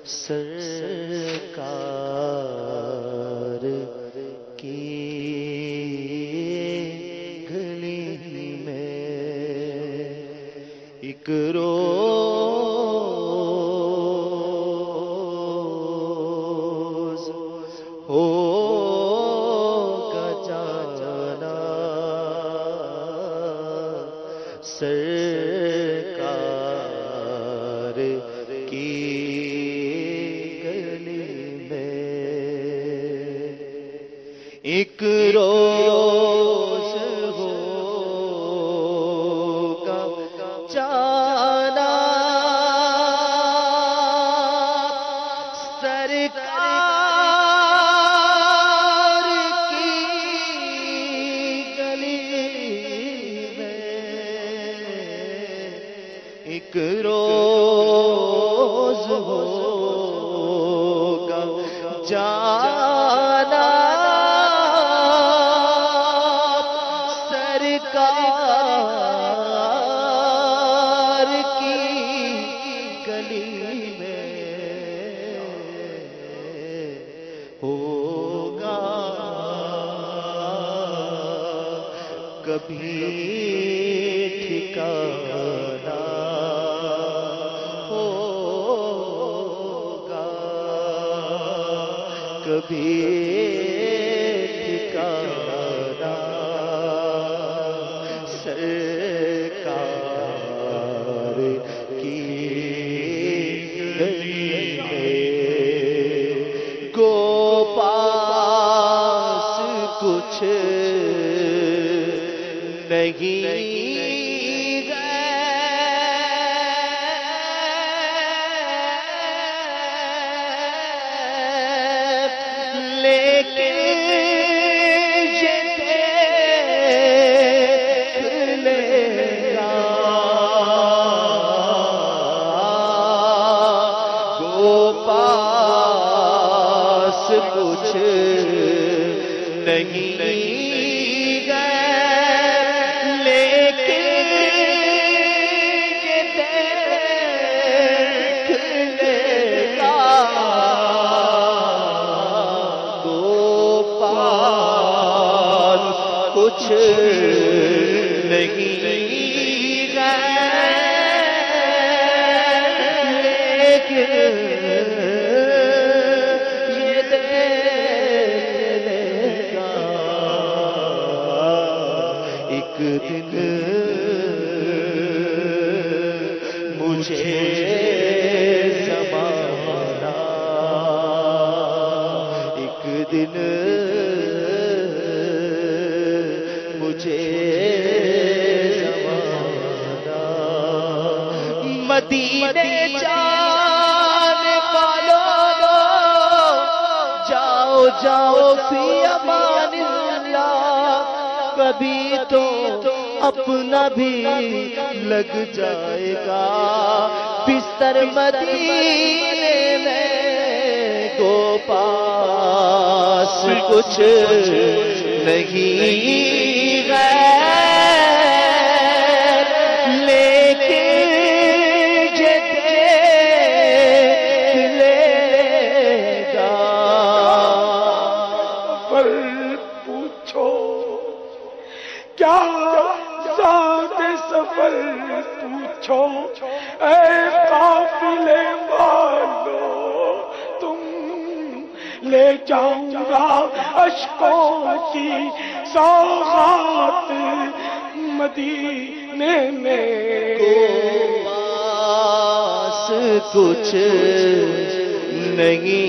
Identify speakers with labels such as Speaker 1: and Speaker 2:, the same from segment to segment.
Speaker 1: سرکار کی گلی میں ایک روز ہوگا جانا سرکار کی گلی میں ایک روز ہوگا جانا سرکار کی گلی میں ایک روز ہوگا جانا سرکار کی گلی میں ہوگا کبھی ٹھکانہ ہوگا کبھی ٹھکانہ سرکار کی گلی میں کو پاس کچھ نہیں لیکن کچھ نہیں گئے لیکن دیکھ لے گا تو پاس کچھ نہیں گئے لیکن دن مجھے زمانہ ایک دن مجھے زمانہ مدینے جانے والوں جاؤ جاؤ فی امان اللہ کبھی تو اپنا بھی لگ جائے گا بستر مدینے میں کو پاس کچھ نہیں غیر لیکن دیکھ لے گا
Speaker 2: پر پوچھو کیا ذات سفر پوچھو اے قافلے والو تم لے جاؤں گا اشکوں کی سوغات مدینے میں
Speaker 1: پاس کچھ نہیں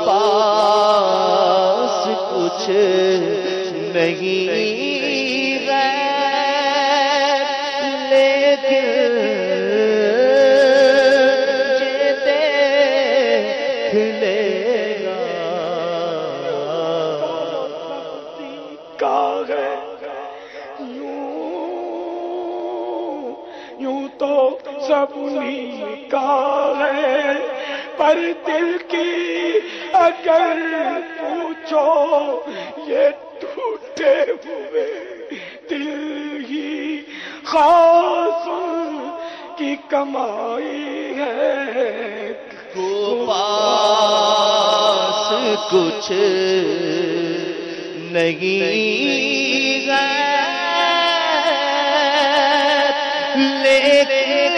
Speaker 1: پاس کچھ نہیں غیر لیکن دیکھ لے گا
Speaker 2: کا ہے یوں تو سب کا ہے پر دل کی اگر پوچھو یہ ٹوٹے ہوئے دل ہی خاص کی کمائی ہے.
Speaker 1: کو پاس کچھ نہیں غیر لیکن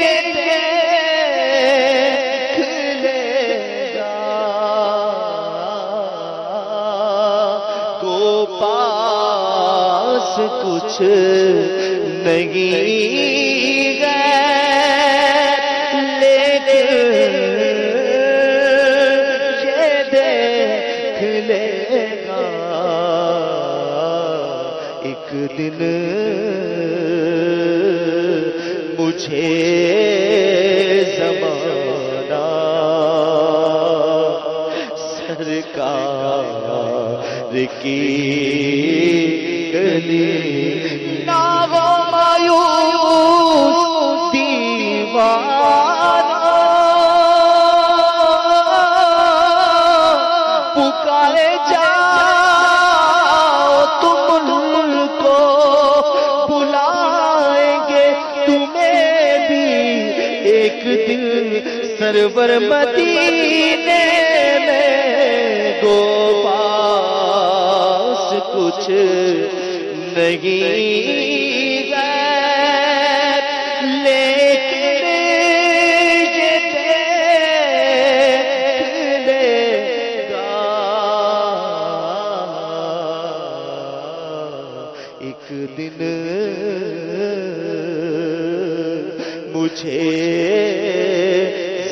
Speaker 1: یہ دیکھ لے گا. کو پاس کچھ نہیں دن مجھے زمانہ سرکار کی گلی نہ وہ مایوس دیوانہ پکارے جا سرور مدینے میں. گو پاس کچھ نہیں غیر لیکن یہ دیکھ لے گا. ایک دن مجھے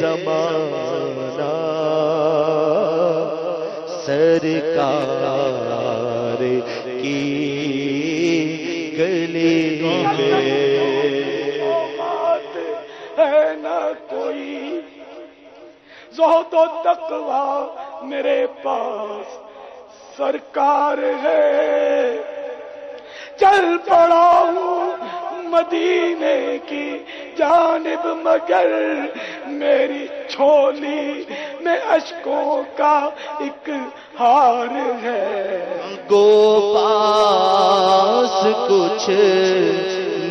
Speaker 1: زمانہ سرکار کی گلی میں.
Speaker 2: بات ہے نہ کوئی زہد و تقویٰ میرے پاس سرکار ہے. چل پڑا ہوں مدینے کی جانب مگر میری چھولی میں اشکوں کا ایک ہار ہے.
Speaker 1: گو پاس کچھ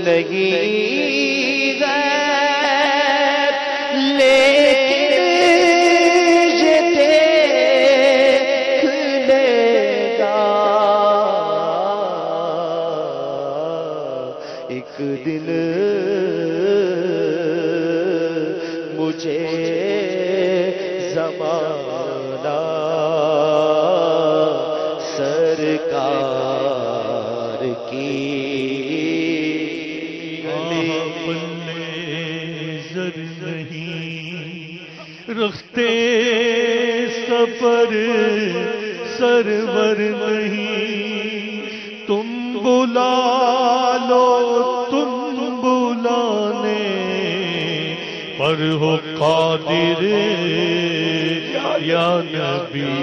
Speaker 1: نہیں غیر لیکن یہ دیکھ لے گا. ایک دن مجھے زمانہ سرکار کی
Speaker 3: پلے زر نہیں رکھتے سفر سرور نہیں. تم بلا لو تم بلانے پر ہو قادر یا نبی.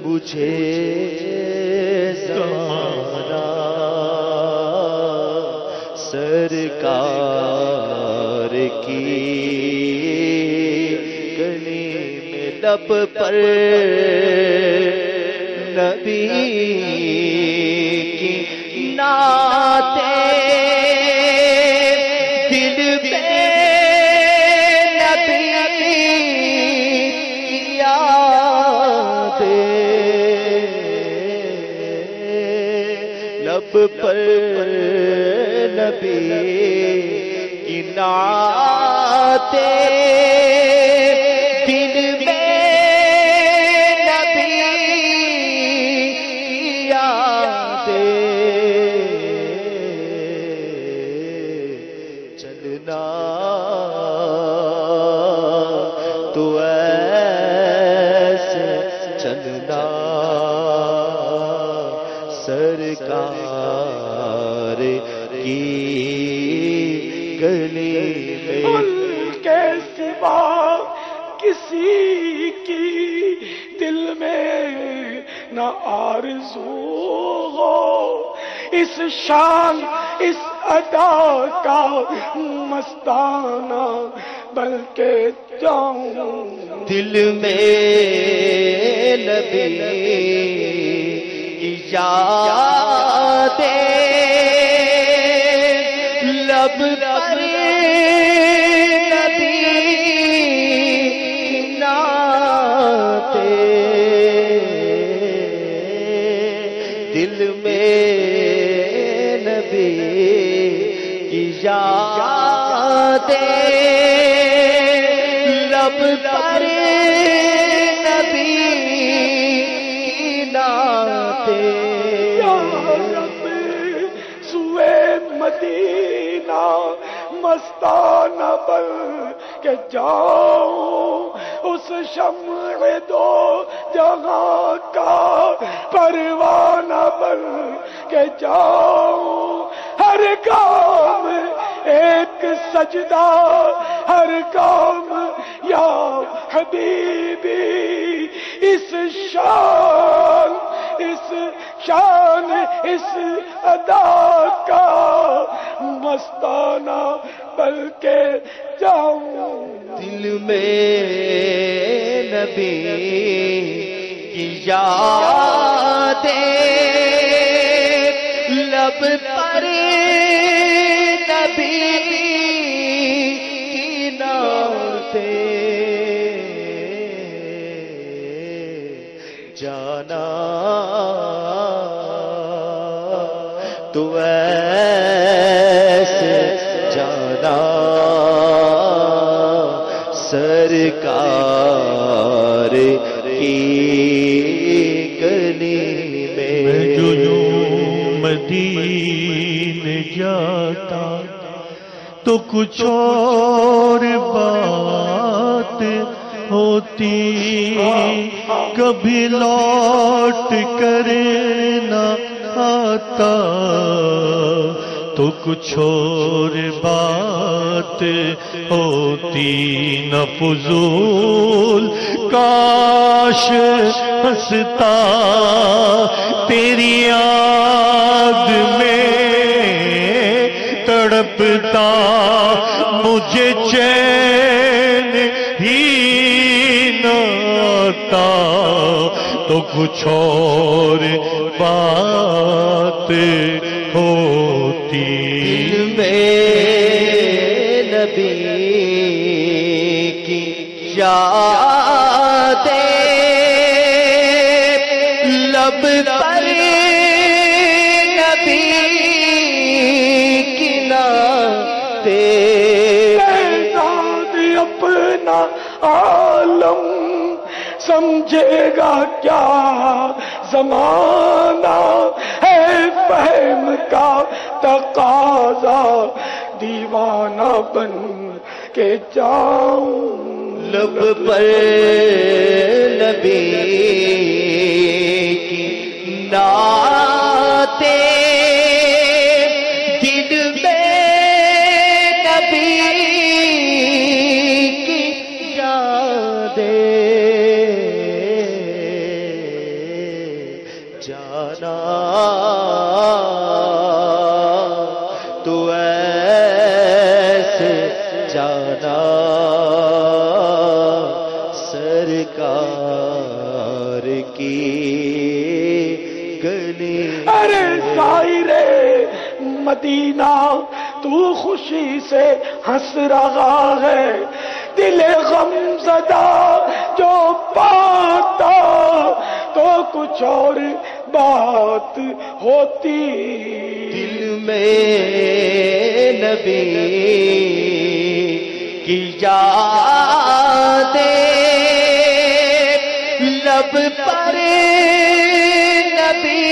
Speaker 1: مجھے زمانہ سرکار کی گلی میں لب پر نبی کی نعتیں دل پہ نبی کی یادیں لب پر نبی کی نعتیں دل میں نبی کی یادیں چلنا تو ایسے چلنا سرکار کی گلی میں.
Speaker 2: ان کے سوا کسی کی دل میں نہ آرزو ہو اس شان اس ادا کا مستانہ بن کے جاؤں.
Speaker 1: دل میں نبی کی یادیں لب پر نبی کی نعتیں دل میں نبی کی یادیں لب پر نبی کی نعتیں.
Speaker 2: یا رب سوئے مدینہ مستانہ بن کے جاؤں. اس شمع دو جہاں کا پروانہ بن کے جاؤں. ہر کام ایک سجدہ، ہر کام یا حبیبی. اس شان اس ادا کا مستانہ بن کے جاؤں.
Speaker 1: دل میں نبی کی یادیں لب پر نبی کی نعتیں. جانا تو ایسے جانا سرکار کی گلی میں.
Speaker 3: میں جو یوں مدینے جاتا تو کچھ اور بات ہوتی، کبھی لوٹ کر نہ آتا تو کچھ اور بات ہوتی. نہ فضول کاش ہنستا تیری یاد میں تڑپتا مجھے چین ہی نہ آتا تو کچھ اور بات ہوتی.
Speaker 1: دل میں نبی کی یادیں لب پر نبی کی نعتیں.
Speaker 2: ذات اپنا عالم سمجھے گا کیا زمانہ ہے، فہم کا تقاضا دیوانہ بن کے جاؤں.
Speaker 1: لب پر نبی کی نعتیں دل میں نبی کی یادیں. جانا تو ایسے جانا سرکار کی گلی.
Speaker 2: ارے ظاہرے مدینہ تو خوشی سے ہنس رہا ہے، دل غم زدہ جو پاتا تو کچھ اور بات ہوتی.
Speaker 1: دل میں نبی کی یادیں لب پر نبی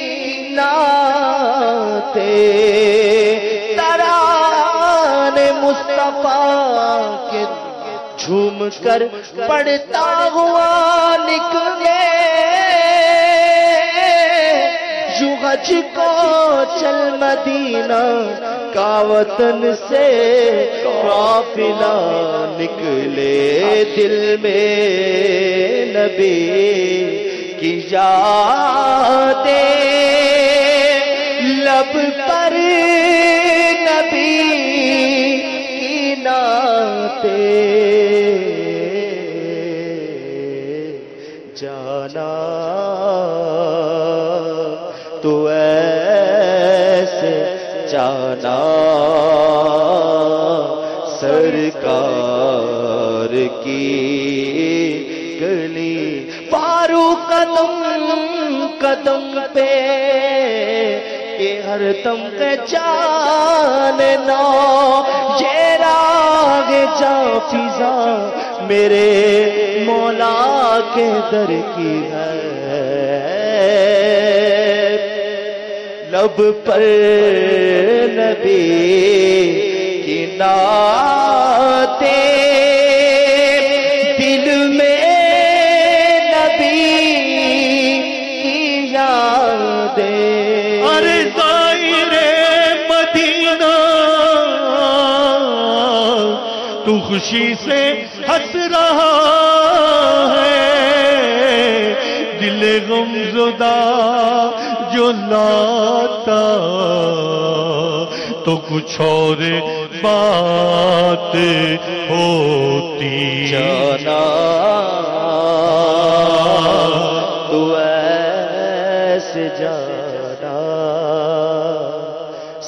Speaker 1: کی نعتیں. ترانے مصطفیٰ کے جھوم کر پڑھتا ہوا نکلے یوں حج کو چل مدینہ کا وطن سے قافلہ نکلے. دل میں نبی کی یادیں لب پر جانا تو ایسے جانا سرکار کی گلی پارو قدم قدم پہ کہ ہر دم کے جاننا یہ راہ جا فضا میرے مولا کے در کی ہے لب پر نبی کی نعتیں دل میں نبی کی یادیں
Speaker 3: ارے ظاہر مدینہ تو خوشی سے ہنس رہا ہے دل غم زدہ جو لاتا تو کچھ اور بات ہوتی
Speaker 1: جانا تو ایسے جانا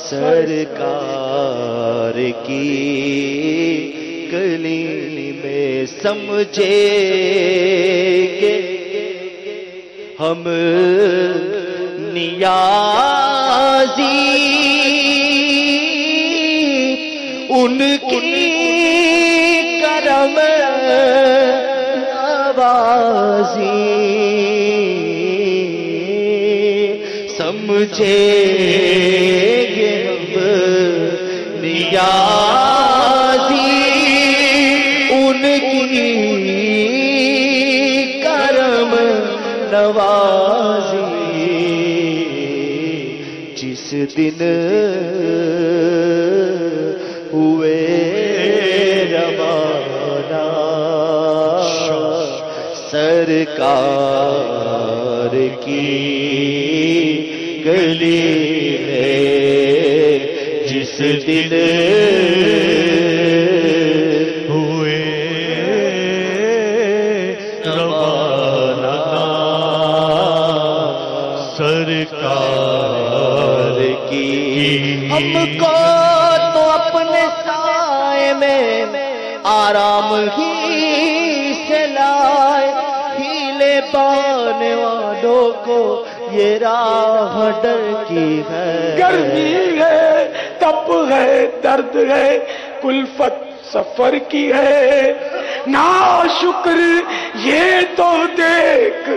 Speaker 1: سرکار کی گلی میں سمجھے کہ ہم نیازی ان کی کرم نوازی سمجھے گے ہم نیازی ان کی کرم نوازی جس دن ہوئے روانہ سرکار کی گلی میں جس دن
Speaker 3: ہوئے روانہ سرکار
Speaker 1: کی ہم کو تو اپنے سائے میں آرام ہی سے لائے ہیلے پانے والوں کو یہ راہ ڈر کی ہے
Speaker 2: گرمی ہے تپ ہے درد ہے کلفت سفر کی ہے ناشکر یہ تو دیکھ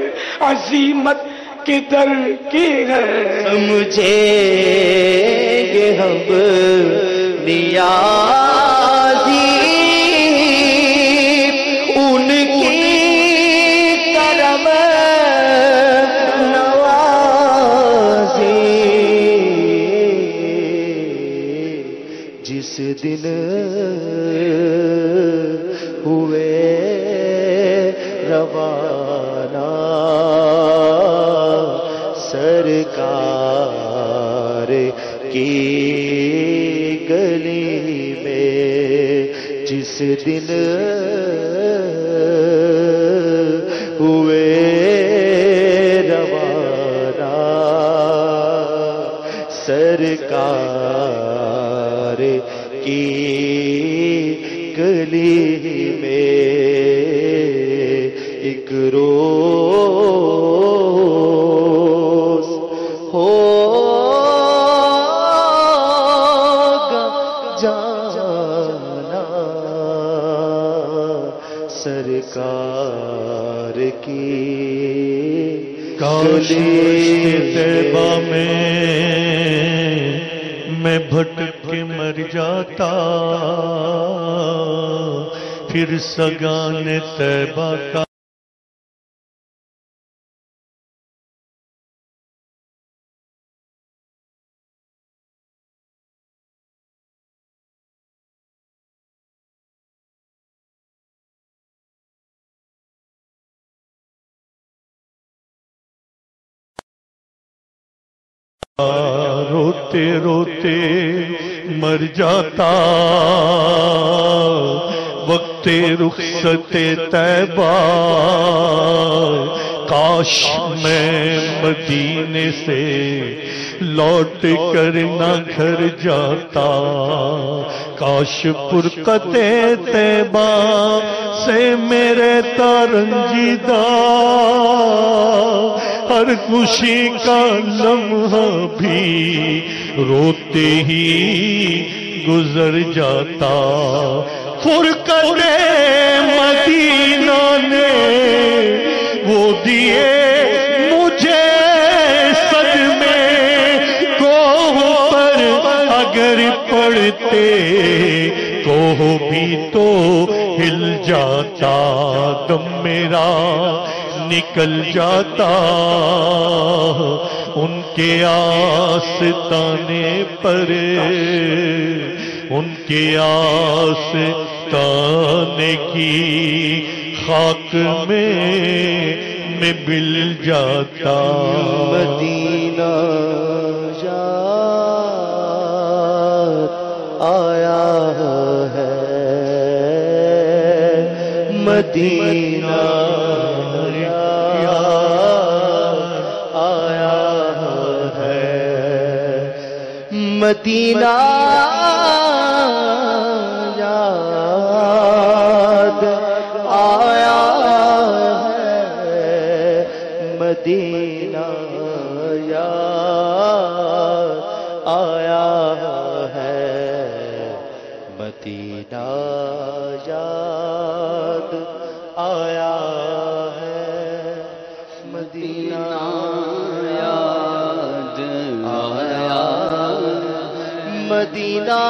Speaker 2: عظیمت کدھر کی ہے
Speaker 1: سمجھے گے ہم نیازی ان کی کرم نوازی جس دن ہوئے روانہ سرکار کی گلی میں جس دن ہوئے روانہ سرکار کی گلی میں ایک روز ہوگا جانا سرکار کی
Speaker 3: کاش طیبہ میں بھٹک کے مر جاتا پھر سگان طیبہ کا روتے روتے مر جاتا وقت رخصت طیبہ کاش میں مدینے سے لوٹ کر نہ گھر جاتا، کاش فرقت طیبہ سے میرے تارنجیدہ ہر خوشی کا لمحہ بھی روتے ہی گزر جاتا۔ فرقت مدینہ نے وہ دیے مجھے صدمے، کوہ پر اگر پڑتے کوہ بھی تو ہل جاتا، دم میرا نکل جاتا ان کے آستانے پر، ان کے آستانے کی خاک میں مل جاتا۔
Speaker 1: مدینہ یاد آیا ہے، مدینہ مدینہ یاد آیا ہے، مدینہ یاد آیا ہے، مدینہ یاد آیا ہے، مدینہ یاد آیا، مدینہ